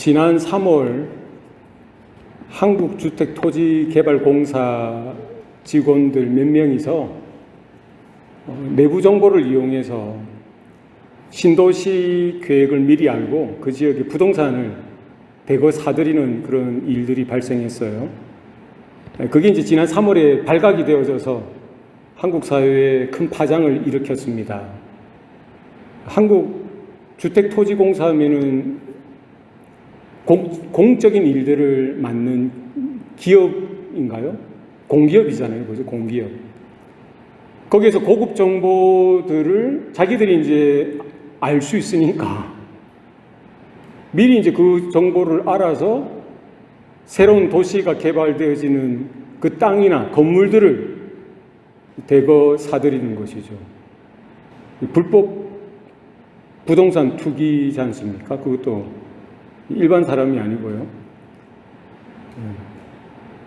지난 3월 한국주택토지개발공사 직원들 몇 명이서 내부 정보를 이용해서 신도시 계획을 미리 알고 그 지역의 부동산을 대거 사들이는 그런 일들이 발생했어요. 그게 이제 지난 3월에 발각이 되어져서 한국 사회에 큰 파장을 일으켰습니다. 한국주택토지공사 하면은 공적인 일들을 맡는 기업인가요? 공기업이잖아요. 그죠? 공기업. 거기에서 고급 정보들을 자기들이 이제 알 수 있으니까 미리 이제 그 정보를 알아서 새로운 도시가 개발되어지는 그 땅이나 건물들을 대거 사들이는 것이죠. 불법 부동산 투기지 않습니까? 그것도 일반 사람이 아니고요.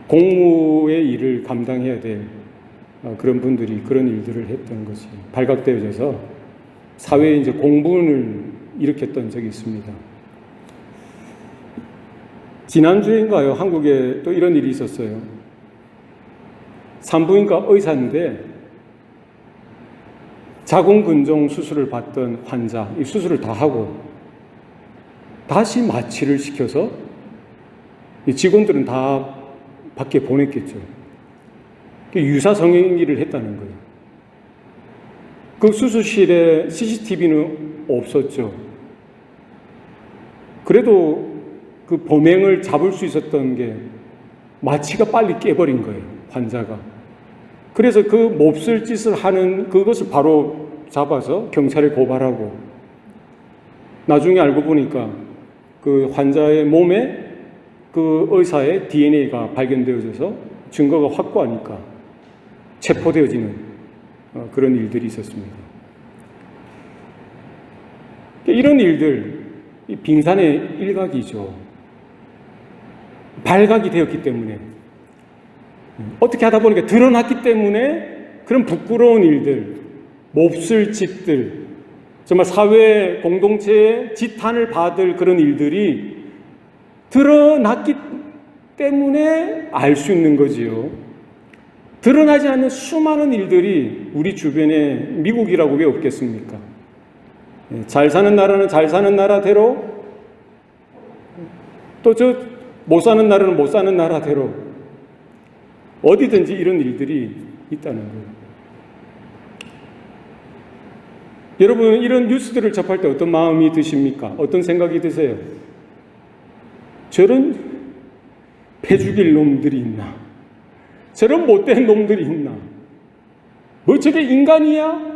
공무의 일을 감당해야 될 그런 분들이 그런 일들을 했던 것이 발각되어져서 사회에 이제 공분을 일으켰던 적이 있습니다. 지난주인가요? 한국에 또 이런 일이 있었어요. 산부인과 의사인데 자궁근종 수술을 받던 환자, 이 수술을 다 하고 다시 마취를 시켜서 이 직원들은 다 밖에 보냈겠죠. 유사성행위를 했다는 거예요. 그 수술실에 CCTV는 없었죠. 그래도 그 범행을 잡을 수 있었던 게 마취가 빨리 깨버린 거예요, 환자가. 그래서 그 몹쓸 짓을 하는 그것을 바로 잡아서 경찰에 고발하고 나중에 알고 보니까 그 환자의 몸에 그 의사의 DNA가 발견되어져서 증거가 확고하니까 체포되어지는 그런 일들이 있었습니다. 이런 일들, 빙산의 일각이죠. 발각이 되었기 때문에 어떻게 하다 보니까 드러났기 때문에 그런 부끄러운 일들, 몹쓸 짓들, 정말 사회 공동체의 지탄을 받을 그런 일들이 드러났기 때문에 알 수 있는 거지요. 드러나지 않는 수많은 일들이 우리 주변에 미국이라고 왜 없겠습니까? 잘 사는 나라는 잘 사는 나라대로 또 못 사는 나라는 못 사는 나라대로 어디든지 이런 일들이 있다는 거예요. 여러분, 이런 뉴스들을 접할 때 어떤 마음이 드십니까? 어떤 생각이 드세요? 저런 폐 죽일 놈들이 있나? 저런 못된 놈들이 있나? 뭐 저게 인간이야?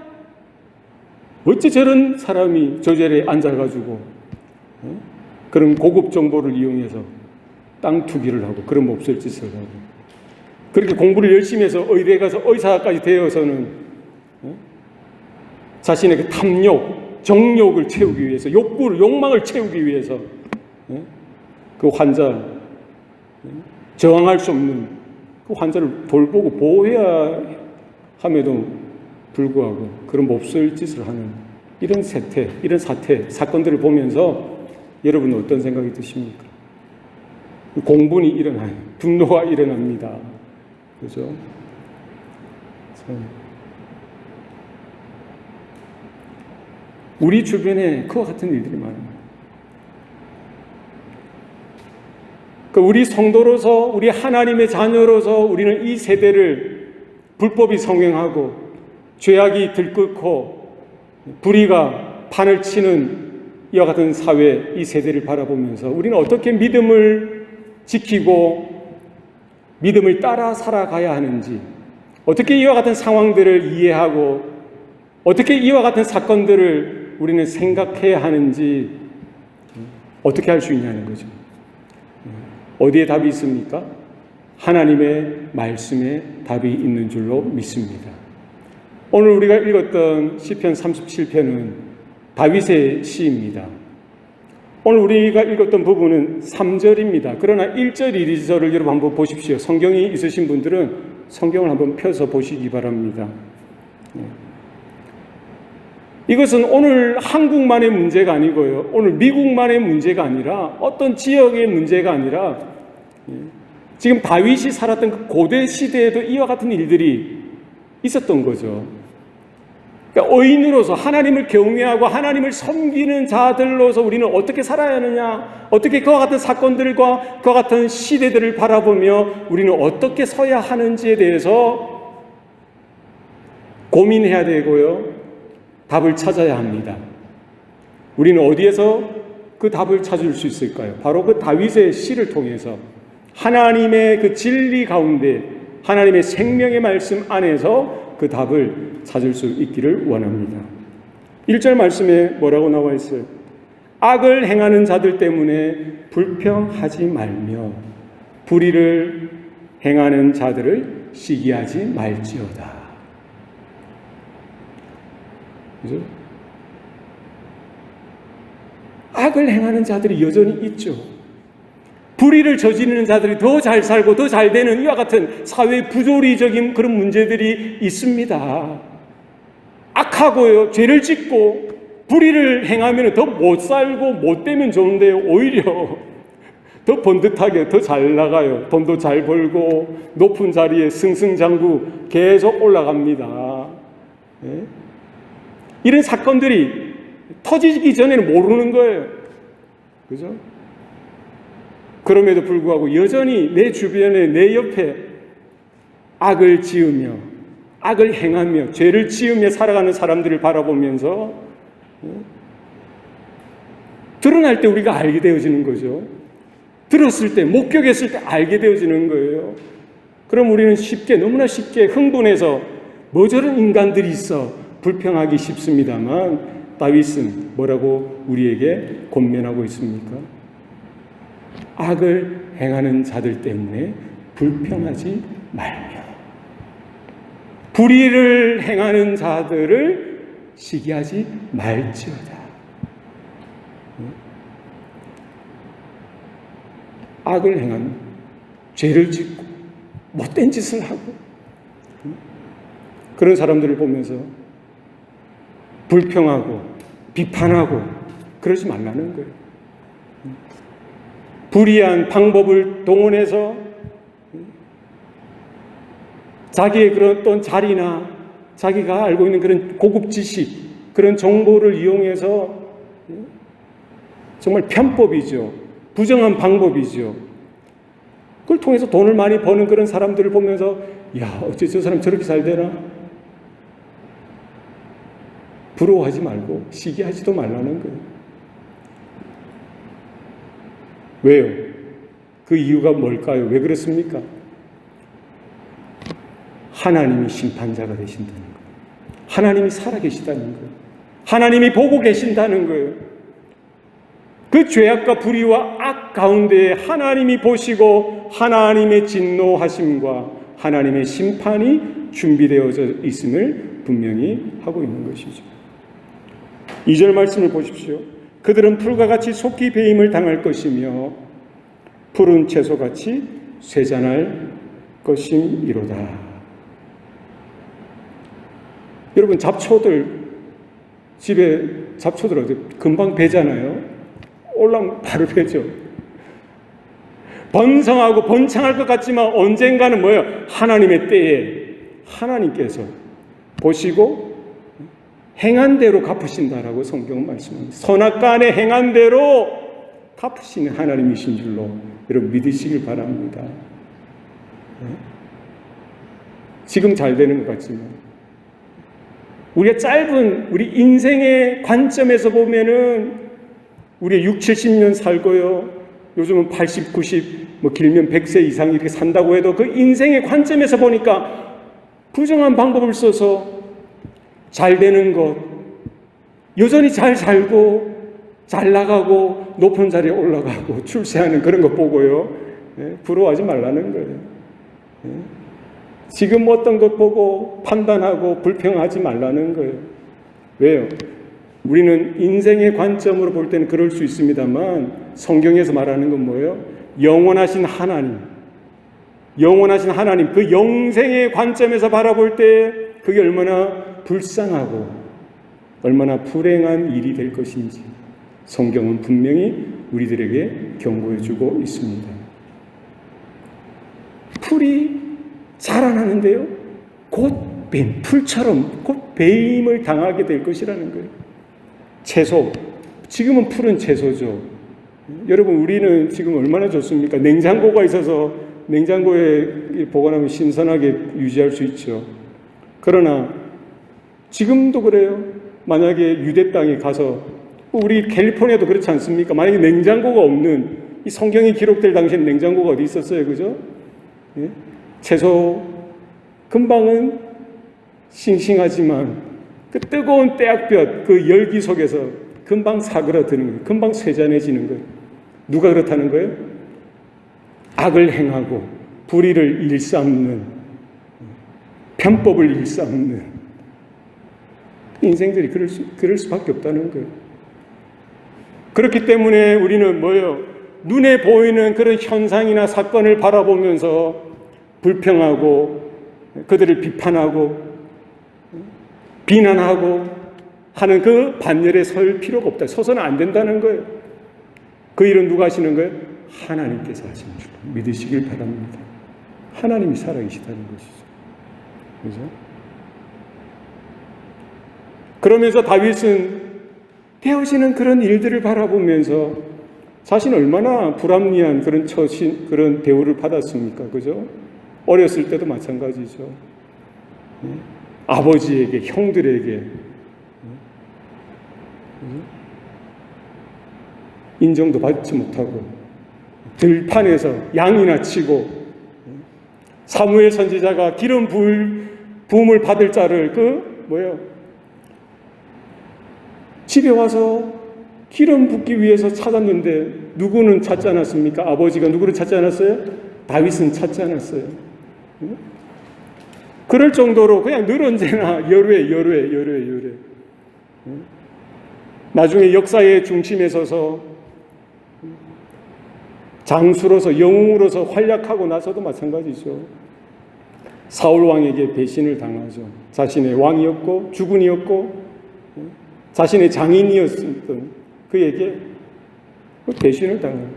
어째 저런 사람이 저 자리에 앉아가지고 그런 고급 정보를 이용해서 땅 투기를 하고 그런 몹쓸 짓을 하고 그렇게 공부를 열심히 해서 의대에 가서 의사까지 되어서는 자신의 그 탐욕, 정욕을 채우기 위해서 욕망을 채우기 위해서 그 환자, 저항할 수 없는 그 환자를 돌보고 보호해야 함에도 불구하고 그런 몹쓸 짓을 하는 이런 사태, 사건들을 보면서 여러분은 어떤 생각이 드십니까? 공분이 일어나요. 분노가 일어납니다. 그죠? 우리 주변에 그와 같은 일들이 많아요. 우리 성도로서, 우리 하나님의 자녀로서 우리는 이 세대를 불법이 성행하고 죄악이 들끓고 불의가 판을 치는 이와 같은 사회, 이 세대를 바라보면서 우리는 어떻게 믿음을 지키고 믿음을 따라 살아가야 하는지, 어떻게 이와 같은 상황들을 이해하고 어떻게 이와 같은 사건들을 우리는 생각해야 하는지 어떻게 할 수 있냐는 거죠. 어디에 답이 있습니까? 하나님의 말씀에 답이 있는 줄로 믿습니다. 오늘 우리가 읽었던 시편 37편은 다윗의 시입니다. 오늘 우리가 읽었던 부분은 3절입니다. 그러나 1절, 2절을 여러분 한번 보십시오. 성경이 있으신 분들은 성경을 한번 펴서 보시기 바랍니다. 이것은 오늘 한국만의 문제가 아니고요. 오늘 미국만의 문제가 아니라 어떤 지역의 문제가 아니라 지금 다윗이 살았던 그 고대 시대에도 이와 같은 일들이 있었던 거죠. 그러니까 의인으로서 하나님을 경외하고 하나님을 섬기는 자들로서 우리는 어떻게 살아야 하느냐, 어떻게 그와 같은 사건들과 그와 같은 시대들을 바라보며 우리는 어떻게 서야 하는지에 대해서 고민해야 되고요. 답을 찾아야 합니다. 우리는 어디에서 그 답을 찾을 수 있을까요? 바로 그 다윗의 시를 통해서 하나님의 그 진리 가운데 하나님의 생명의 말씀 안에서 그 답을 찾을 수 있기를 원합니다. 1절 말씀에 뭐라고 나와 있어요? 악을 행하는 자들 때문에 불평하지 말며 불의를 행하는 자들을 시기하지 말지어다. 그죠? 악을 행하는 자들이 여전히 있죠. 불의를 저지르는 자들이 더 잘 살고 더 잘 되는 이와 같은 사회 부조리적인 그런 문제들이 있습니다. 악하고요, 죄를 짓고 불의를 행하면 더 못 살고 못 되면 좋은데요, 오히려 더 번듯하게 더 잘 나가요. 돈도 잘 벌고 높은 자리에 승승장구 계속 올라갑니다. 네? 이런 사건들이 터지기 전에는 모르는 거예요. 그죠? 그럼에도 불구하고 여전히 내 주변에 내 옆에 악을 지으며 악을 행하며 죄를 지으며 살아가는 사람들을 바라보면서 드러날 때 우리가 알게 되어지는 거죠. 들었을 때, 목격했을 때 알게 되어지는 거예요. 그럼 우리는 너무나 쉽게 흥분해서 뭐 저런 인간들이 있어 불평하기 쉽습니다만 다윗은 뭐라고 우리에게 권면하고 있습니까? 악을 행하는 자들 때문에 불평하지 말며 불의를 행하는 자들을 시기하지 말지어다. 악을 행하는, 죄를 짓고 못된 짓을 하고 그런 사람들을 보면서 불평하고 비판하고 그러지 말라는 거예요. 불의한 방법을 동원해서 자기의 그런 어떤 자리나 자기가 알고 있는 그런 고급 지식, 그런 정보를 이용해서 정말 편법이죠. 부정한 방법이죠. 그걸 통해서 돈을 많이 버는 그런 사람들을 보면서 야, 어째 저 사람 저렇게 잘 되나? 부러워하지 말고 시기하지도 말라는 거예요. 왜요? 그 이유가 뭘까요? 왜 그렇습니까? 하나님이 심판자가 되신다는 거예요. 하나님이 살아계시다는 거예요. 하나님이 보고 계신다는 거예요. 그 죄악과 불의와 악 가운데 하나님이 보시고 하나님의 진노하심과 하나님의 심판이 준비되어져 있음을 분명히 하고 있는 것이죠. 2절 말씀을 보십시오. 그들은 풀과 같이 속히 배임을 당할 것이며 푸른 채소같이 쇠잔할 것임이로다. 여러분, 잡초들 집에 잡초들 어디 금방 배잖아요. 올라오면 바로 배죠. 번성하고 번창할 것 같지만 언젠가는 뭐예요? 하나님의 때에 하나님께서 보시고 행한 대로 갚으신다라고 성경은 말씀합니다. 선악간에 행한 대로 갚으시는 하나님이신 줄로 여러분 믿으시길 바랍니다. 지금 잘 되는 것 같지만 우리가 짧은 우리 인생의 관점에서 보면은 우리 60, 70년 살고요. 요즘은 80, 90, 뭐 길면 100세 이상 이렇게 산다고 해도 그 인생의 관점에서 보니까 부정한 방법을 써서 잘 되는 것, 여전히 잘 살고 잘 나가고 높은 자리에 올라가고 출세하는 그런 것 보고요. 부러워하지 말라는 거예요. 지금 어떤 것 보고 판단하고 불평하지 말라는 거예요. 왜요? 우리는 인생의 관점으로 볼 때는 그럴 수 있습니다만 성경에서 말하는 건 뭐예요? 영원하신 하나님, 그 영생의 관점에서 바라볼 때 그게 얼마나 불쌍하고 얼마나 불행한 일이 될 것인지 성경은 분명히 우리들에게 경고해주고 있습니다. 풀이 자라나는데요, 곧 풀처럼 곧 배임을 당하게 될 것이라는 거예요. 채소, 지금은 풀은 채소죠. 여러분, 우리는 지금 얼마나 좋습니까? 냉장고가 있어서 냉장고에 보관하면 신선하게 유지할 수 있죠. 그러나 지금도 그래요. 만약에 유대 땅에 가서, 우리 캘리포니아도 그렇지 않습니까? 만약에 냉장고가 없는, 이 성경이 기록될 당시엔 냉장고가 어디 있었어요, 그죠? 예? 채소 금방은 싱싱하지만 그 뜨거운 떼약볕, 그 열기 속에서 금방 사그라드는 거예요. 금방 쇠잔해지는 거예요. 누가 그렇다는 거예요? 악을 행하고 불의를 일삼는, 편법을 일삼는 인생들이 그럴 수밖에 없다는 거예요. 그렇기 때문에 우리는 뭐예요? 눈에 보이는 그런 현상이나 사건을 바라보면서 불평하고 그들을 비판하고 비난하고 하는 그 반열에 설 필요가 없다. 서서는 안 된다는 거예요. 그 일은 누가 하시는 거예요? 하나님께서 하시는 줄 믿으시길 바랍니다. 하나님이 살아계시다는 것이죠. 그죠? 그러면서 다윗은 되어지는 그런 일들을 바라보면서 자신 얼마나 불합리한 그런 그런 대우를 받았습니까? 그죠? 어렸을 때도 마찬가지죠. 아버지에게, 형들에게 인정도 받지 못하고 들판에서 양이나 치고, 사무엘 선지자가 기름 부음을 받을 자를 집에 와서 기름 붓기 위해서 찾았는데 누구는 찾지 않았습니까? 아버지가 누구를 찾지 않았어요? 다윗은 찾지 않았어요. 그럴 정도로 그냥 늘 언제나 열외. 나중에 역사의 중심에 서서 장수로서, 영웅으로서 활약하고 나서도 마찬가지죠. 사울 왕에게 배신을 당하죠. 자신의 왕이었고 주군이었고 자신의 장인이었던 그에게 배신을 당해요.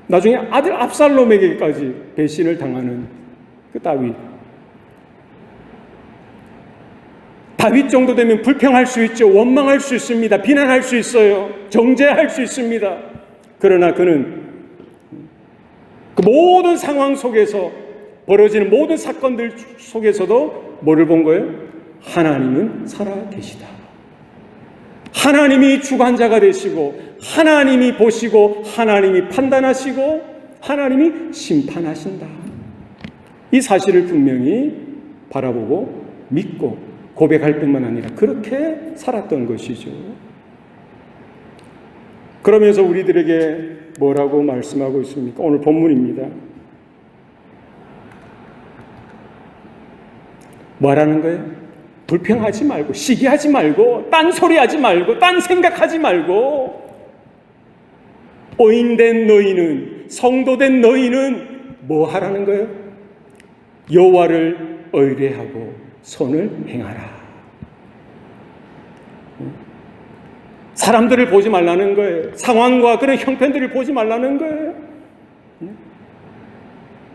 나중에 아들 압살롬에게까지 배신을 당하는 그 다윗. 다윗 정도 되면 불평할 수 있죠. 원망할 수 있습니다. 비난할 수 있어요. 정죄할 수 있습니다. 그러나 그는 그 모든 상황 속에서 벌어지는 모든 사건들 속에서도 뭐를 본 거예요? 하나님은 살아계시다. 하나님이 주관자가 되시고 하나님이 보시고 하나님이 판단하시고 하나님이 심판하신다. 이 사실을 분명히 바라보고 믿고 고백할 뿐만 아니라 그렇게 살았던 것이죠. 그러면서 우리들에게 뭐라고 말씀하고 있습니까? 오늘 본문입니다. 뭐라는 거예요? 불평하지 말고, 시기하지 말고, 딴소리하지 말고, 딴 생각하지 말고, 오인된 너희는, 성도된 너희는 뭐 하라는 거예요? 여호와를 의뢰하고 선을 행하라. 사람들을 보지 말라는 거예요. 상황과 그런 형편들을 보지 말라는 거예요.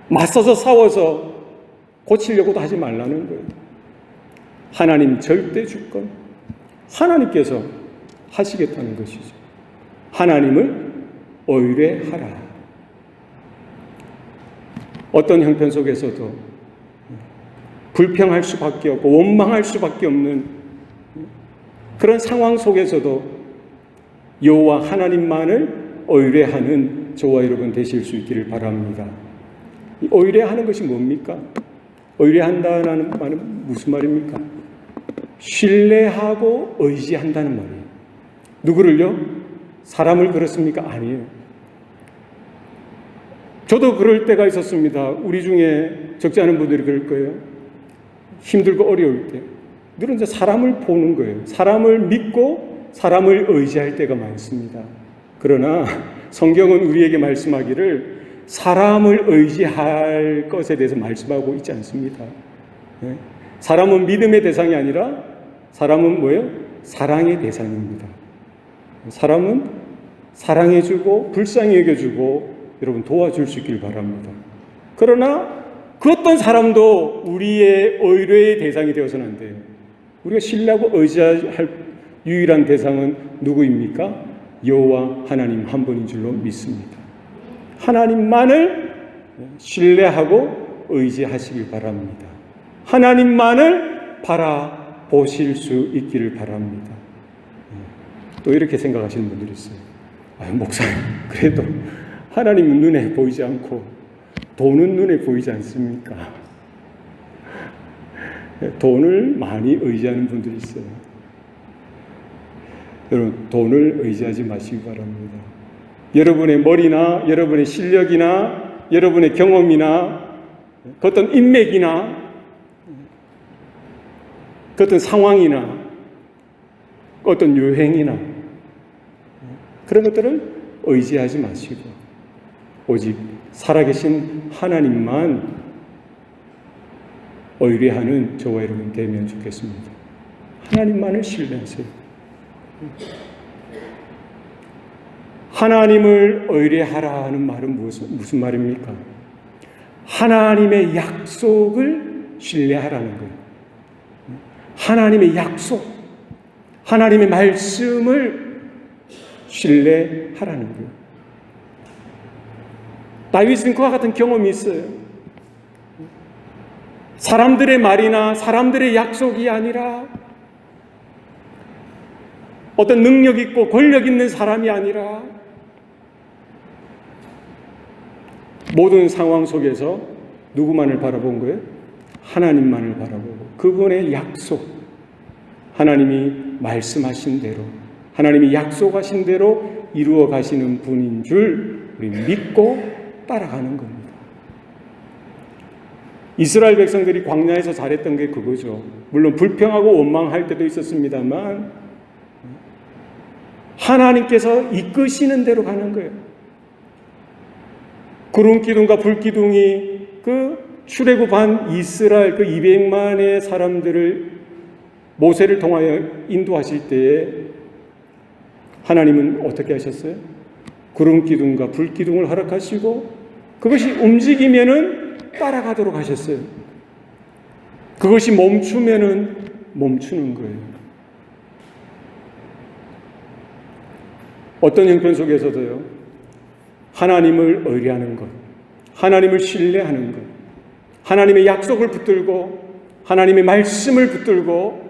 맞서서 싸워서 고치려고도 하지 말라는 거예요. 하나님 절대 주권, 하나님께서 하시겠다는 것이죠. 하나님을 의뢰하라. 어떤 형편 속에서도 불평할 수밖에 없고 원망할 수밖에 없는 그런 상황 속에서도 여호와 하나님만을 의뢰하는 저와 여러분 되실 수 있기를 바랍니다. 의뢰하는 것이 뭡니까? 의뢰한다는 말은 무슨 말입니까? 신뢰하고 의지한다는 말이에요. 누구를요? 사람을 그렇습니까? 아니에요. 저도 그럴 때가 있었습니다. 우리 중에 적지 않은 분들이 그럴 거예요. 힘들고 어려울 때 늘은 이제 사람을 보는 거예요. 사람을 믿고 사람을 의지할 때가 많습니다. 그러나 성경은 우리에게 말씀하기를 사람을 의지할 것에 대해서 말씀하고 있지 않습니다. 사람은 믿음의 대상이 아니라 사람은 뭐예요? 사랑의 대상입니다. 사람은 사랑해주고 불쌍히 여겨주고 여러분 도와줄 수 있길 바랍니다. 그러나 그 어떤 사람도 우리의 의뢰의 대상이 되어서는 안 돼요. 우리가 신뢰하고 의지할 유일한 대상은 누구입니까? 여호와 하나님 한 분인 줄로 믿습니다. 하나님만을 신뢰하고 의지하시길 바랍니다. 하나님만을 바라보실 수 있기를 바랍니다. 또 이렇게 생각하시는 분들이 있어요. 목사님, 그래도 하나님은 눈에 보이지 않고 돈은 눈에 보이지 않습니까? 돈을 많이 의지하는 분들이 있어요. 여러분, 돈을 의지하지 마시기 바랍니다. 여러분의 머리나 여러분의 실력이나 여러분의 경험이나 그 어떤 인맥이나 그 어떤 상황이나 그 어떤 유행이나 그런 것들을 의지하지 마시고 오직 살아계신 하나님만 의뢰하는 저와 여러분 되면 좋겠습니다. 하나님만을 신뢰하세요. 하나님을 의뢰하라 하는 말은 무슨 말입니까? 하나님의 약속을 신뢰하라는 거예요. 하나님의 약속, 하나님의 말씀을 신뢰하라는 거예요. 다윗은 그와 같은 경험이 있어요. 사람들의 말이나 사람들의 약속이 아니라 어떤 능력 있고 권력 있는 사람이 아니라 모든 상황 속에서 누구만을 바라본 거예요? 하나님만을 바라보고 그분의 약속, 하나님이 말씀하신 대로 하나님이 약속하신 대로 이루어 가시는 분인 줄 우리 믿고 따라가는 겁니다. 이스라엘 백성들이 광야에서 잘했던 게 그거죠. 물론 불평하고 원망할 때도 있었습니다만 하나님께서 이끄시는 대로 가는 거예요. 구름 기둥과 불 기둥이 그 출애굽한 이스라엘 그 200만의 사람들을 모세를 통하여 인도하실 때에 하나님은 어떻게 하셨어요? 구름 기둥과 불 기둥을 허락하시고 그것이 움직이면은 따라가도록 하셨어요. 그것이 멈추면은 멈추는 거예요. 어떤 형편 속에서도요, 하나님을 의뢰하는 것, 하나님을 신뢰하는 것, 하나님의 약속을 붙들고 하나님의 말씀을 붙들고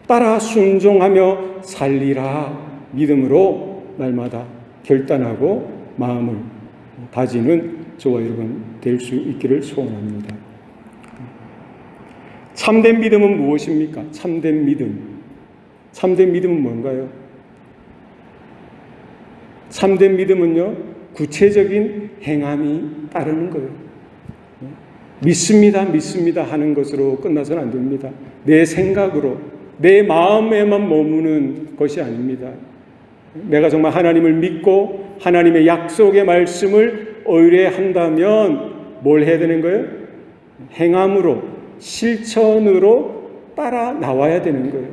따라 순종하며 살리라 믿음으로 날마다 결단하고 마음을 다지는 저와 여러분 될 수 있기를 소원합니다. 참된 믿음은 무엇입니까? 참된 믿음. 참된 믿음은 뭔가요? 참된 믿음은요, 구체적인 행함이 따르는 거예요. 믿습니다, 믿습니다 하는 것으로 끝나서는 안 됩니다. 내 생각으로, 내 마음에만 머무는 것이 아닙니다. 내가 정말 하나님을 믿고 하나님의 약속의 말씀을 의뢰한다면 뭘 해야 되는 거예요? 행함으로, 실천으로 따라 나와야 되는 거예요.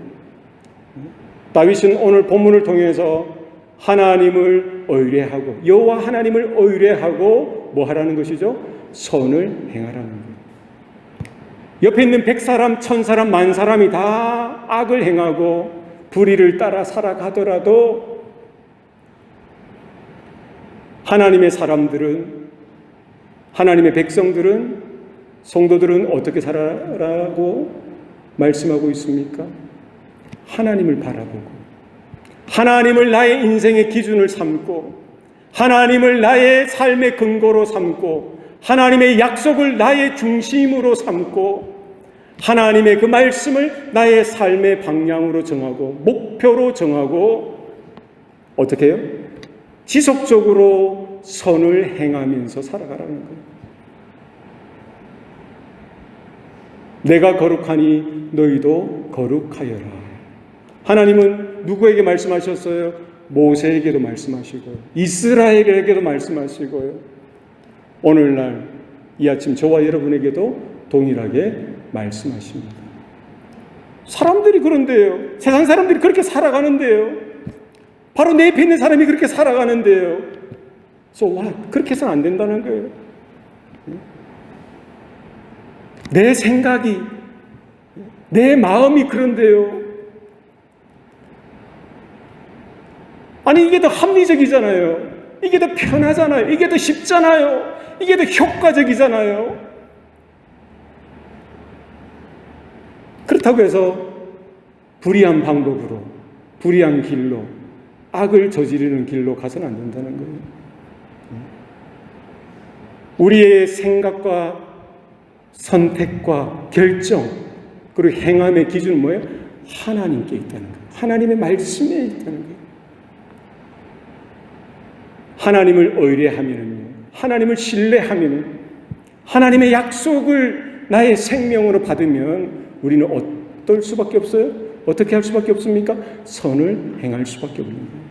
다윗은 오늘 본문을 통해서 하나님을 의뢰하고 여호와 하나님을 의뢰하고 뭐 하라는 것이죠? 선을 행하라는 거예요. 옆에 있는 100사람, 1000사람, 10,000사람이 다 악을 행하고 불의를 따라 살아가더라도 하나님의 사람들은, 하나님의 백성들은, 성도들은 어떻게 살아라고 말씀하고 있습니까? 하나님을 바라보고 하나님을 나의 인생의 기준을 삼고 하나님을 나의 삶의 근거로 삼고 하나님의 약속을 나의 중심으로 삼고 하나님의 그 말씀을 나의 삶의 방향으로 정하고 목표로 정하고 어떻게 해요? 지속적으로 선을 행하면서 살아가라는 거예요. 내가 거룩하니 너희도 거룩하여라. 하나님은 누구에게 말씀하셨어요? 모세에게도 말씀하시고요. 이스라엘에게도 말씀하시고요. 오늘날 이 아침 저와 여러분에게도 동일하게 말씀하십니다. 사람들이 그런데요. 세상 사람들이 그렇게 살아가는데요. 바로 내 옆에 있는 사람이 그렇게 살아가는데요. So what? 그렇게 해서는 안 된다는 거예요. 내 생각이, 내 마음이 그런데요. 아니, 이게 더 합리적이잖아요. 이게 더 편하잖아요. 이게 더 쉽잖아요. 이게 더 효과적이잖아요. 그렇다고 해서 불의한 방법으로, 불의한 길로, 악을 저지르는 길로 가서는 안 된다는 거예요. 우리의 생각과 선택과 결정, 그리고 행함의 기준은 뭐예요? 하나님께 있다는 거예요. 하나님의 말씀에 있다는 거예요. 하나님을 의뢰하면은요, 하나님을 신뢰하면은, 하나님의 약속을 나의 생명으로 받으면 우리는 어떨 수밖에 없어요? 어떻게 할 수밖에 없습니까? 선을 행할 수밖에 없는 거예요.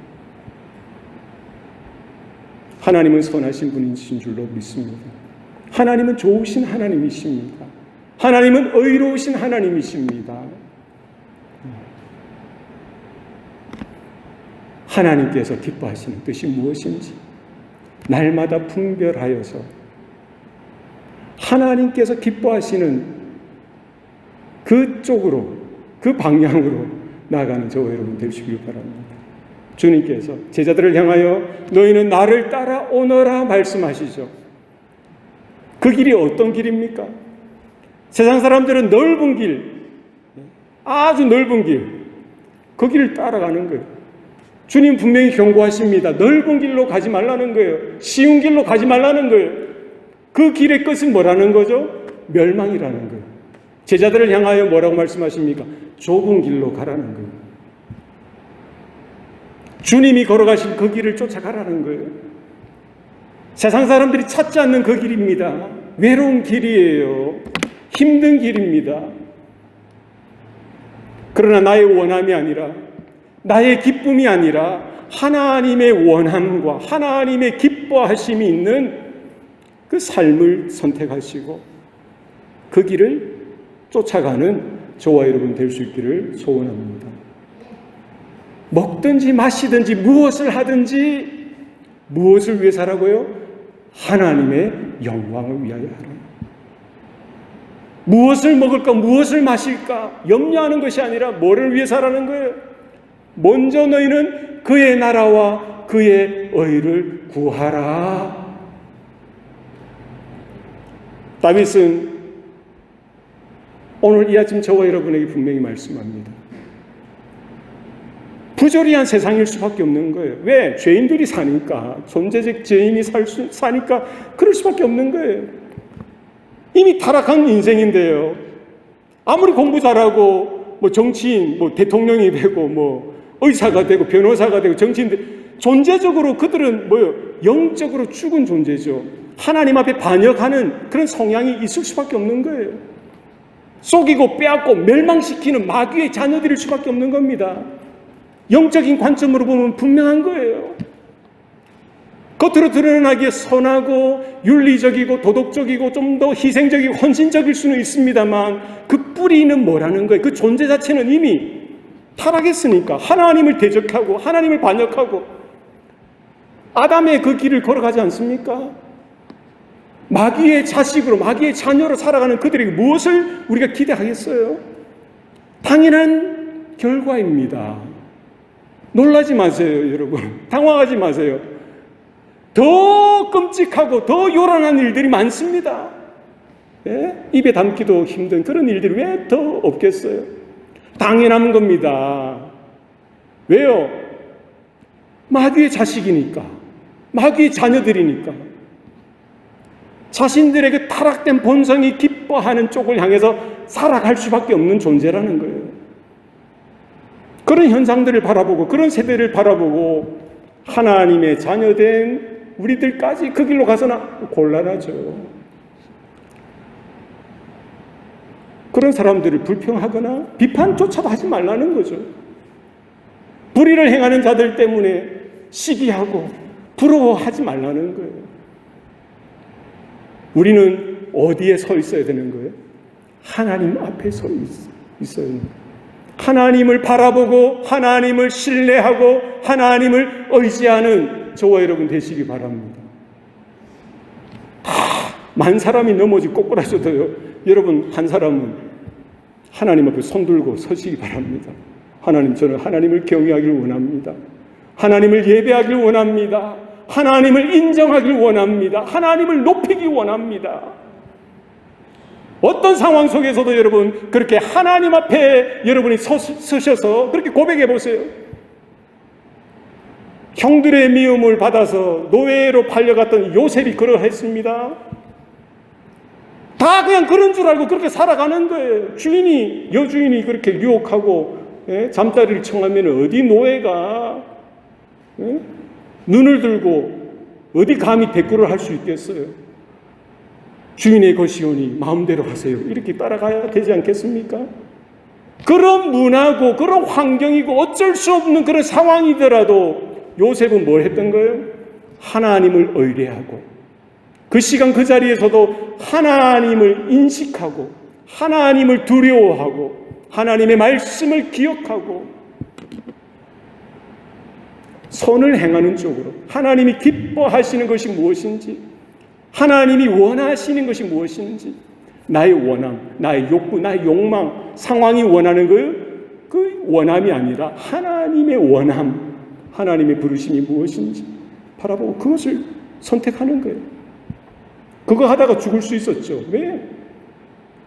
하나님은 선하신 분이신 줄로 믿습니다. 하나님은 좋으신 하나님이십니다. 하나님은 의로우신 하나님이십니다. 하나님께서 기뻐하시는 뜻이 무엇인지 날마다 분별하여서 하나님께서 기뻐하시는 그쪽으로, 그 방향으로 나아가는 저와 여러분 되시길 바랍니다. 주님께서 제자들을 향하여 너희는 나를 따라오너라 말씀하시죠. 그 길이 어떤 길입니까? 세상 사람들은 넓은 길, 아주 넓은 길, 그 길을 따라가는 거예요. 주님 분명히 경고하십니다. 넓은 길로 가지 말라는 거예요. 쉬운 길로 가지 말라는 거예요. 그 길의 끝은 뭐라는 거죠? 멸망이라는 거예요. 제자들을 향하여 뭐라고 말씀하십니까? 좁은 길로 가라는 거예요. 주님이 걸어가신 그 길을 쫓아가라는 거예요. 세상 사람들이 찾지 않는 그 길입니다. 외로운 길이에요. 힘든 길입니다. 그러나 나의 원함이 아니라, 나의 기쁨이 아니라 하나님의 원함과 하나님의 기뻐하심이 있는 그 삶을 선택하시고 그 길을 쫓아가는 저와 여러분 될 수 있기를 소원합니다. 먹든지 마시든지 무엇을 하든지 무엇을 위해 살라고요? 하나님의 영광을 위하여 하라. 무엇을 먹을까, 무엇을 마실까 염려하는 것이 아니라 뭐를 위해 살라는 거예요? 먼저 너희는 그의 나라와 그의 의를 구하라. 다윗은 오늘 이 아침 저와 여러분에게 분명히 말씀합니다. 부조리한 세상일 수밖에 없는 거예요. 왜? 죄인들이 사니까, 존재적 죄인이 사니까 그럴 수밖에 없는 거예요. 이미 타락한 인생인데요. 아무리 공부 잘하고 뭐 정치인, 뭐 대통령이 되고 뭐 의사가 되고 변호사가 되고 정치인들, 존재적으로 그들은 뭐요? 영적으로 죽은 존재죠. 하나님 앞에 반역하는 그런 성향이 있을 수밖에 없는 거예요. 속이고 빼앗고 멸망시키는 마귀의 자녀들일 수밖에 없는 겁니다. 영적인 관점으로 보면 분명한 거예요. 겉으로 드러나기에 선하고 윤리적이고 도덕적이고 좀 더 희생적이고 헌신적일 수는 있습니다만 그 뿌리는 뭐라는 거예요? 그 존재 자체는 이미 타락했으니까 하나님을 대적하고 하나님을 반역하고 아담의 그 길을 걸어가지 않습니까? 마귀의 자식으로, 마귀의 자녀로 살아가는 그들에게 무엇을 우리가 기대하겠어요? 당연한 결과입니다. 놀라지 마세요, 여러분. 당황하지 마세요. 더 끔찍하고 더 요란한 일들이 많습니다. 예? 입에 담기도 힘든 그런 일들이 왜 더 없겠어요? 당연한 겁니다. 왜요? 마귀의 자식이니까, 마귀의 자녀들이니까. 자신들의 그 타락된 본성이 기뻐하는 쪽을 향해서 살아갈 수밖에 없는 존재라는 거예요. 그런 현상들을 바라보고 그런 세대를 바라보고 하나님의 자녀된 우리들까지 그 길로 가서는 곤란하죠. 그런 사람들을 불평하거나 비판조차도 하지 말라는 거죠. 불의를 행하는 자들 때문에 시기하고 부러워하지 말라는 거예요. 우리는 어디에 서 있어야 되는 거예요? 하나님 앞에 서 있어요. 하나님을 바라보고 하나님을 신뢰하고 하나님을 의지하는 저와 여러분 되시기 바랍니다. 만 사람이 넘어지 꼬꾸라져도요, 여러분 한 사람은 하나님 앞에 손 들고 서시기 바랍니다. 하나님, 저는 하나님을 경외하길 원합니다. 하나님을 예배하길 원합니다. 하나님을 인정하길 원합니다. 하나님을 높이기 원합니다. 어떤 상황 속에서도 여러분 그렇게 하나님 앞에 여러분이 서셔서 그렇게 고백해 보세요. 형들의 미움을 받아서 노예로 팔려갔던 요셉이 그러했습니다. 다 그냥 그런 줄 알고 그렇게 살아가는 거예요. 여주인이 그렇게 유혹하고 잠자리를 청하면 어디 노예가 눈을 들고 어디 감히 대꾸를 할 수 있겠어요? 주인의 것이오니 마음대로 하세요. 이렇게 따라가야 되지 않겠습니까? 그런 문화고 그런 환경이고 어쩔 수 없는 그런 상황이더라도 요셉은 뭘 했던 거예요? 하나님을 의뢰하고 그 시간 그 자리에서도 하나님을 인식하고 하나님을 두려워하고 하나님의 말씀을 기억하고 선을 행하는 쪽으로 하나님이 기뻐하시는 것이 무엇인지 하나님이 원하시는 것이 무엇인지 나의 원함, 나의 욕구, 나의 욕망, 상황이 원하는 그 원함이 아니라 하나님의 원함, 하나님의 부르심이 무엇인지 바라보고 그것을 선택하는 거예요. 그거 하다가 죽을 수 있었죠. 왜?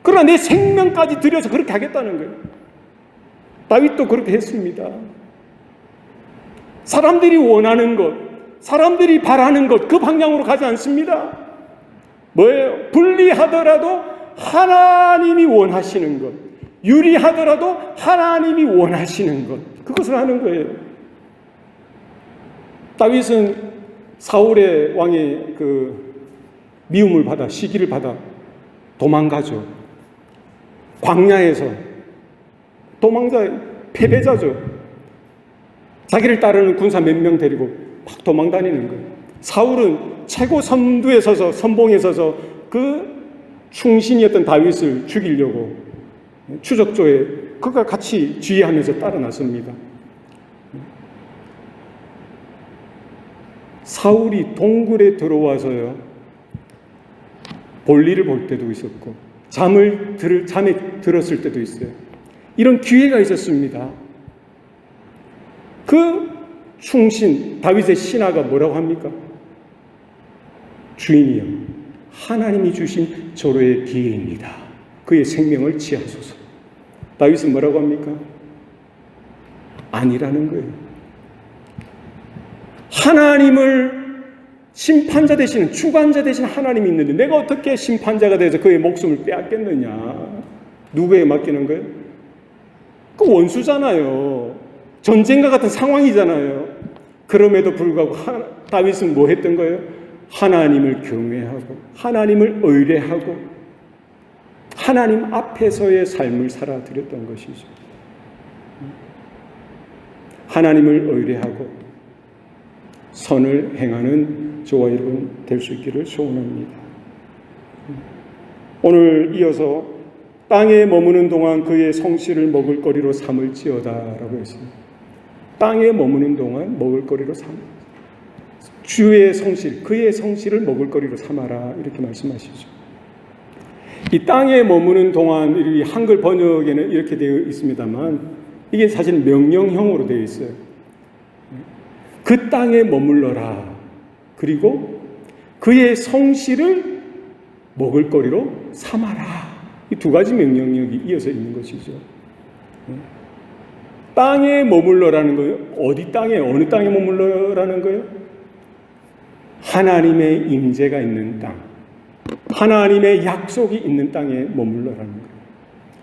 그러나 내 생명까지 들여서 그렇게 하겠다는 거예요. 다윗도 그렇게 했습니다. 사람들이 원하는 것, 사람들이 바라는 것, 그 방향으로 가지 않습니다. 뭐예요? 불리하더라도 하나님이 원하시는 것, 유리하더라도 하나님이 원하시는 것, 그것을 하는 거예요. 다윗은 사울의 왕의 그 미움을 받아, 시기를 받아 도망가죠. 광야에서 패배자죠. 자기를 따르는 군사 몇 명 데리고 막 도망다니는 거예요. 사울은 최고 선두에 서서 선봉에 서서 그 충신이었던 다윗을 죽이려고 추적조에 그가 같이 지휘하면서 따라 나섭니다. 사울이 동굴에 들어와서요 볼일을 볼 때도 있었고 잠에 들었을 때도 있어요. 이런 기회가 있었습니다. 그 충신 다윗의 신하가 뭐라고 합니까? 주인이여, 하나님이 주신 절호의 기회입니다. 그의 생명을 취하소서. 다윗은 뭐라고 합니까? 아니라는 거예요. 하나님을 심판자 되시는 주관자 되신 하나님이 있는데 내가 어떻게 심판자가 돼서 그의 목숨을 빼앗겠느냐? 누구에게 맡기는 거예요? 그 원수잖아요. 전쟁과 같은 상황이잖아요. 그럼에도 불구하고 다윗은 뭐 했던 거예요? 하나님을 경외하고 하나님을 의뢰하고 하나님 앞에서의 삶을 살아드렸던 것이죠. 하나님을 의뢰하고 선을 행하는 저와 여러분 될 수 있기를 소원합니다. 오늘 이어서 땅에 머무는 동안 그의 성실을 먹을거리로 삼을지어다라고 했습니다. 땅에 머무는 동안 먹을거리로 삼을지어다. 주의 성실, 그의 성실을 먹을거리로 삼아라 이렇게 말씀하시죠. 이 땅에 머무는 동안 이 한글 번역에는 이렇게 되어 있습니다만 이게 사실 명령형으로 되어 있어요. 그 땅에 머물러라. 그리고 그의 성실을 먹을거리로 삼아라. 이 두 가지 명령력이 이어서 있는 것이죠. 땅에 머물러라는 거예요. 어디 땅에, 어느 땅에 머물러라는 거예요? 하나님의 임재가 있는 땅, 하나님의 약속이 있는 땅에 머물러라는 거예요.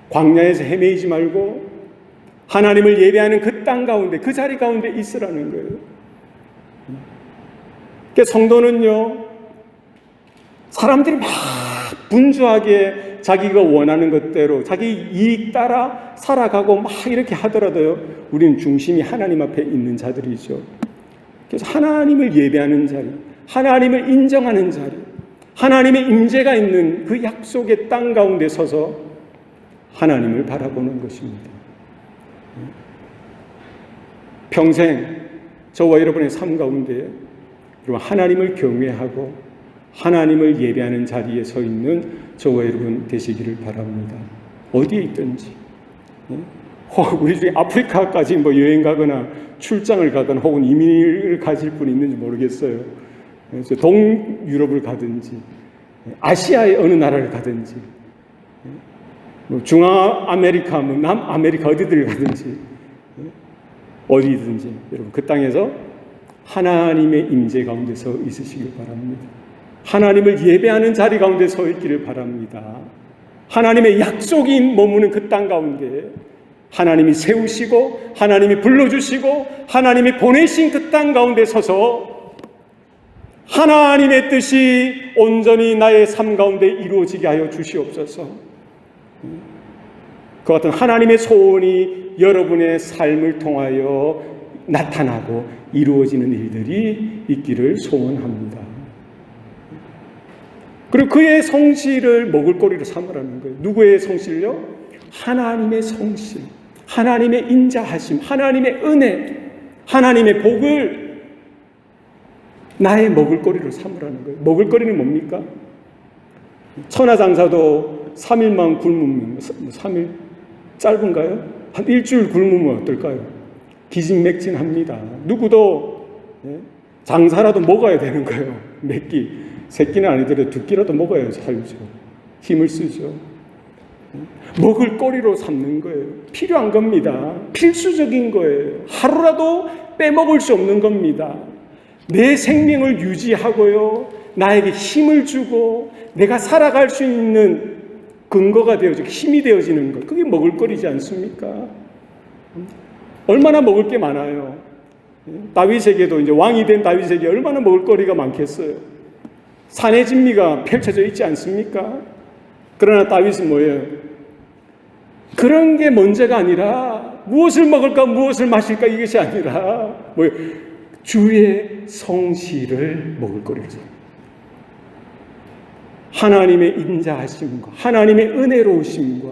광야에서 헤매이지 말고 하나님을 예배하는 그 땅 가운데, 그 자리 가운데 있으라는 거예요. 그러니까 성도는요, 사람들이 막 분주하게 자기가 원하는 것대로 자기 이익 따라 살아가고 막 이렇게 하더라도요, 우리는 중심이 하나님 앞에 있는 자들이죠. 그래서 하나님을 예배하는 자리, 하나님을 인정하는 자리, 하나님의 임재가 있는 그 약속의 땅 가운데 서서 하나님을 바라보는 것입니다. 평생 저와 여러분의 삶 가운데 하나님을 경외하고 하나님을 예배하는 자리에 서 있는 저와 여러분 되시기를 바랍니다. 어디에 있든지. 우리 중에 아프리카까지 여행 가거나 출장을 가거나 혹은 이민을 가실 분이 있는지 모르겠어요. 그래서 동유럽을 가든지 아시아의 어느 나라를 가든지 중앙아메리카, 남아메리카 어디를 가든지 어디든지 여러분 그 땅에서 하나님의 임재 가운데 서 있으시길 바랍니다. 하나님을 예배하는 자리 가운데 서 있기를 바랍니다. 하나님의 약속이 머무는 그 땅 가운데 하나님이 세우시고 하나님이 불러주시고 하나님이 보내신 그 땅 가운데 서서 하나님의 뜻이 온전히 나의 삶 가운데 이루어지게 하여 주시옵소서. 그 같은 하나님의 소원이 여러분의 삶을 통하여 나타나고 이루어지는 일들이 있기를 소원합니다. 그리고 그의 성실을 먹을거리로 삼으라는 거예요. 누구의 성실요? 하나님의 성실, 하나님의 인자하심, 하나님의 은혜, 하나님의 복을 나의 먹을거리로 삼으라는 거예요. 먹을거리는 뭡니까? 천하장사도 3일만 굶으면 3일 짧은가요? 한 일주일 굶으면 어떨까요? 기진맥진합니다. 누구도 장사라도 먹어야 되는 거예요. 몇 끼, 세 끼는 아니더라도 두 끼라도 먹어야 살죠. 힘을 쓰죠. 먹을 거리로 삼는 거예요. 필요한 겁니다. 필수적인 거예요. 하루라도 빼먹을 수 없는 겁니다. 내 생명을 유지하고요. 나에게 힘을 주고 내가 살아갈 수 있는 근거가 되어지고 힘이 되어지는 것. 그게 먹을 거리지 않습니까? 얼마나 먹을 게 많아요. 다윗에게도 이제 왕이 된 다윗에게 얼마나 먹을 거리가 많겠어요. 산의 진미가 펼쳐져 있지 않습니까? 그러나 다윗은 뭐예요? 그런 게 문제가 아니라 무엇을 먹을까 무엇을 마실까 이것이 아니라 뭐예요? 주의 성실을 먹을 거리로 삼아요. 하나님의 인자하심과 하나님의 은혜로우심과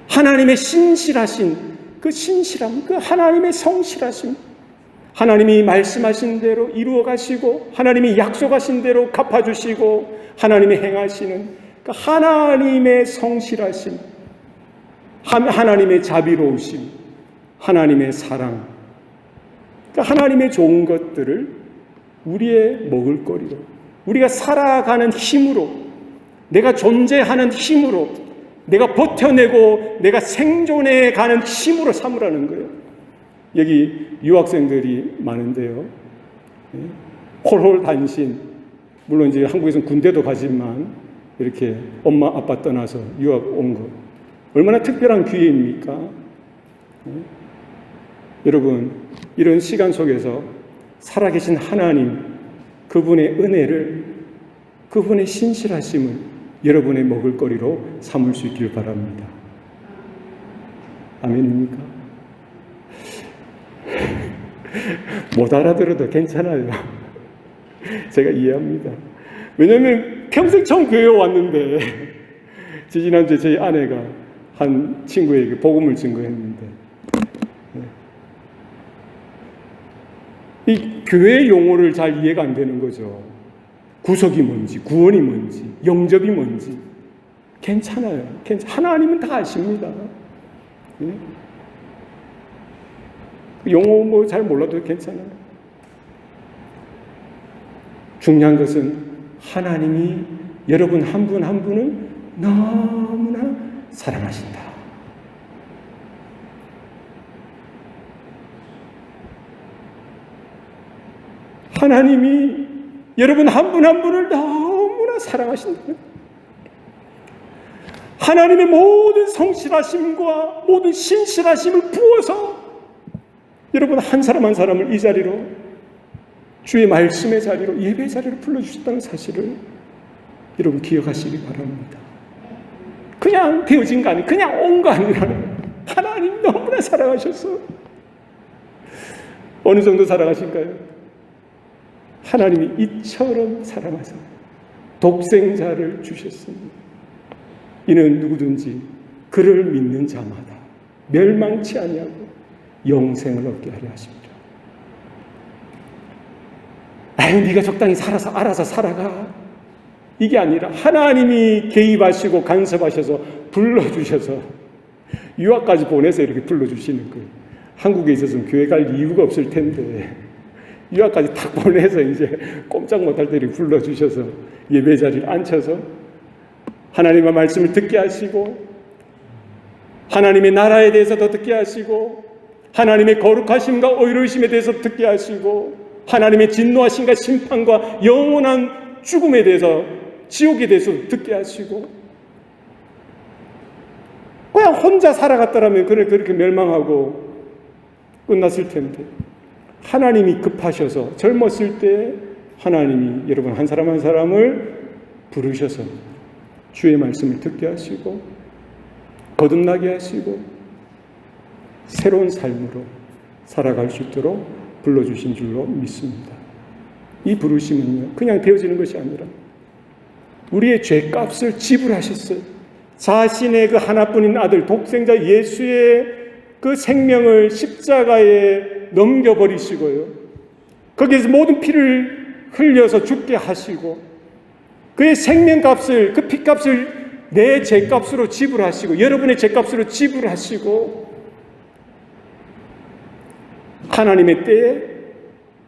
하나님의 신실하신 그 신실함, 그 하나님의 성실하심, 하나님이 말씀하신 대로 이루어 가시고 하나님이 약속하신 대로 갚아주시고 하나님이 행하시는 그 하나님의 성실하심, 하나님의 자비로우심, 하나님의 사랑, 그 하나님의 좋은 것들을 우리의 먹을거리로, 우리가 살아가는 힘으로, 내가 존재하는 힘으로, 내가 버텨내고 내가 생존해 가는 힘으로 삼으라는 거예요. 여기 유학생들이 많은데요. 홀홀단신, 물론 이제 한국에서는 군대도 가지만 이렇게 엄마 아빠 떠나서 유학 온 거 얼마나 특별한 기회입니까? 여러분, 이런 시간 속에서 살아계신 하나님, 그분의 은혜를, 그분의 신실하심을 여러분의 먹을거리로 삼을 수 있기를 바랍니다. 아멘입니까? 못 알아들어도 괜찮아요. 제가 이해합니다. 왜냐하면 평생 처음 교회에 왔는데 지난주에 저희 아내가 한 친구에게 복음을 증거했는데 이 교회 용어를 잘 이해가 안 되는 거죠. 구속이 뭔지, 구원이 뭔지, 영접이 뭔지. 괜찮아요. 하나님은 다 아십니다. 용어 뭐 잘 몰라도 괜찮아요. 중요한 것은 하나님이 여러분 한 분 한 분을 너무나 사랑하신다. 하나님이 여러분 한 분 한 분을 너무나 사랑하신다. 하나님의 모든 성실하심과 모든 신실하심을 부어서 여러분 한 사람 한 사람을 이 자리로, 주의 말씀의 자리로, 예배 자리로 불러주셨다는 사실을 여러분 기억하시기 바랍니다. 그냥 되어진 거 아니에요. 그냥 온 거 아니라 하나님 너무나 사랑하셔서. 어느 정도 사랑하신가요? 하나님이 이처럼 사랑하사 독생자를 주셨습니다. 이는 누구든지 그를 믿는 자마다 멸망치 아니하고 영생을 얻게 하려 하십니다. 아유, 네가 적당히 살아서 알아서 살아가. 이게 아니라 하나님이 개입하시고 간섭하셔서 불러주셔서 유학까지 보내서 이렇게 불러주시는 거예요. 한국에 있었으면 교회 갈 이유가 없을 텐데 유학까지 탁 보내서 이제 꼼짝 못할 때 이렇게 불러주셔서 예배 자리를 앉혀서 하나님의 말씀을 듣게 하시고 하나님의 나라에 대해서 더 듣게 하시고 하나님의 거룩하심과 의로우심에 대해서 듣게 하시고 하나님의 진노하심과 심판과 영원한 죽음에 대해서 지옥에 대해서 듣게 하시고 그냥 혼자 살아갔더라면 그렇게 멸망하고 끝났을 텐데 하나님이 급하셔서 젊었을 때 하나님이 여러분 한 사람 한 사람을 부르셔서 주의 말씀을 듣게 하시고 거듭나게 하시고 새로운 삶으로 살아갈 수 있도록 불러주신 줄로 믿습니다. 이 부르심은요 그냥 되어지는 것이 아니라 우리의 죄값을 지불하셨어요. 자신의 그 하나뿐인 아들 독생자 예수의 그 생명을 십자가에 넘겨버리시고요 거기에서 모든 피를 흘려서 죽게 하시고 그의 생명값을 그 피값을 내 죄값으로 지불하시고 여러분의 죄값으로 지불하시고 하나님의 때에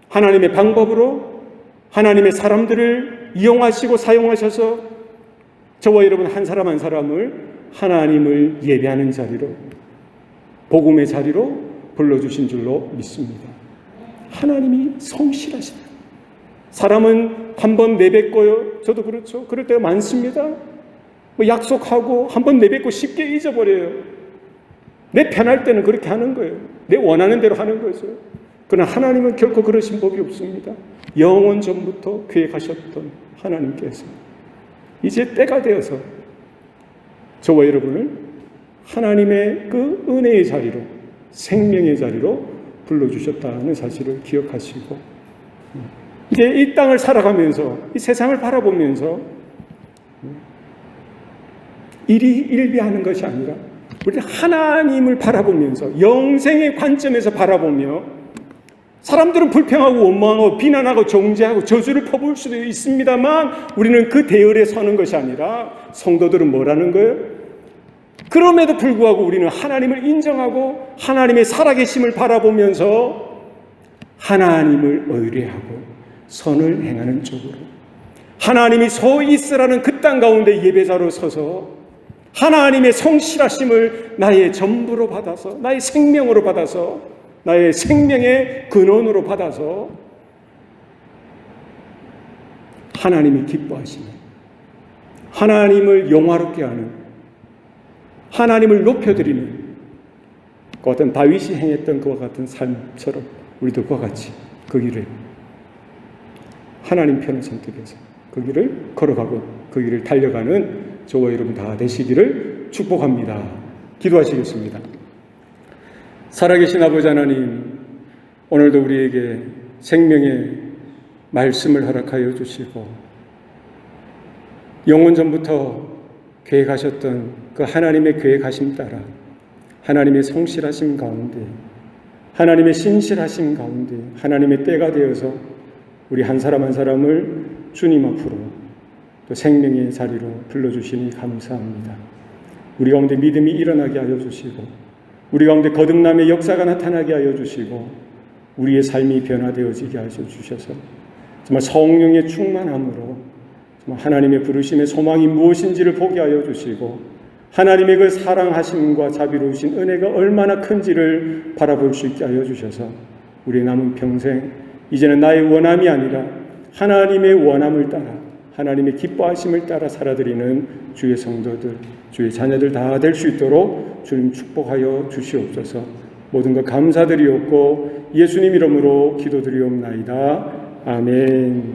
하나님의 방법으로 하나님의 사람들을 이용하시고 사용하셔서 저와 여러분 한 사람 한 사람을 하나님을 예배하는 자리로 복음의 자리로 불러주신 줄로 믿습니다. 하나님이 성실하시다. 사람은 한 번 내뱉고요. 저도 그렇죠. 그럴 때가 많습니다. 약속하고 한 번 내뱉고 쉽게 잊어버려요. 내 편할 때는 그렇게 하는 거예요. 내 원하는 대로 하는 거죠. 그러나 하나님은 결코 그러신 법이 없습니다. 영원 전부터 계획하셨던 하나님께서 이제 때가 되어서 저와 여러분을 하나님의 그 은혜의 자리로 생명의 자리로 불러주셨다는 사실을 기억하시고 이제 이 땅을 살아가면서 이 세상을 바라보면서 일비하는 것이 아니라 우리 하나님을 바라보면서 영생의 관점에서 바라보며 사람들은 불평하고 원망하고 비난하고 정죄하고 저주를 퍼부을 수도 있습니다만 우리는 그 대열에 서는 것이 아니라 성도들은 뭐라는 거예요? 그럼에도 불구하고 우리는 하나님을 인정하고 하나님의 살아계심을 바라보면서 하나님을 의뢰하고 선을 행하는 쪽으로 하나님이 서 있으라는 그 땅 가운데 예배자로 서서 하나님의 성실하심을 나의 전부로 받아서 나의 생명으로 받아서 나의 생명의 근원으로 받아서 하나님이 기뻐하시는 하나님을 영화롭게 하는 하나님을 높여드리는 그 어떤 다윗이 행했던 그와 같은 삶처럼 우리도 그와 같이 그 길을 하나님 편을 선택해서 그 길을 걸어가고 그 길을 달려가는 저와 여러분 다 되시기를 축복합니다. 기도하시겠습니다. 살아계신 아버지 하나님, 오늘도 우리에게 생명의 말씀을 허락하여 주시고 영원 전부터 계획하셨던 그 하나님의 계획하심 따라 하나님의 성실하심 가운데 하나님의 신실하심 가운데 하나님의 때가 되어서 우리 한 사람 한 사람을 주님 앞으로 또 생명의 자리로 불러주시니 감사합니다. 우리 가운데 믿음이 일어나게 하여 주시고 우리 가운데 거듭남의 역사가 나타나게 하여 주시고 우리의 삶이 변화되어지게 하여 주셔서 정말 성령의 충만함으로 정말 하나님의 부르심의 소망이 무엇인지를 보게 하여 주시고 하나님의 그 사랑하심과 자비로우신 은혜가 얼마나 큰지를 바라볼 수 있게 하여 주셔서 우리의 남은 평생 이제는 나의 원함이 아니라 하나님의 원함을 따라 하나님의 기뻐하심을 따라 살아드리는 주의 성도들, 주의 자녀들 다 될 수 있도록 주님 축복하여 주시옵소서. 모든 것 감사드리옵고 예수님 이름으로 기도드리옵나이다. 아멘.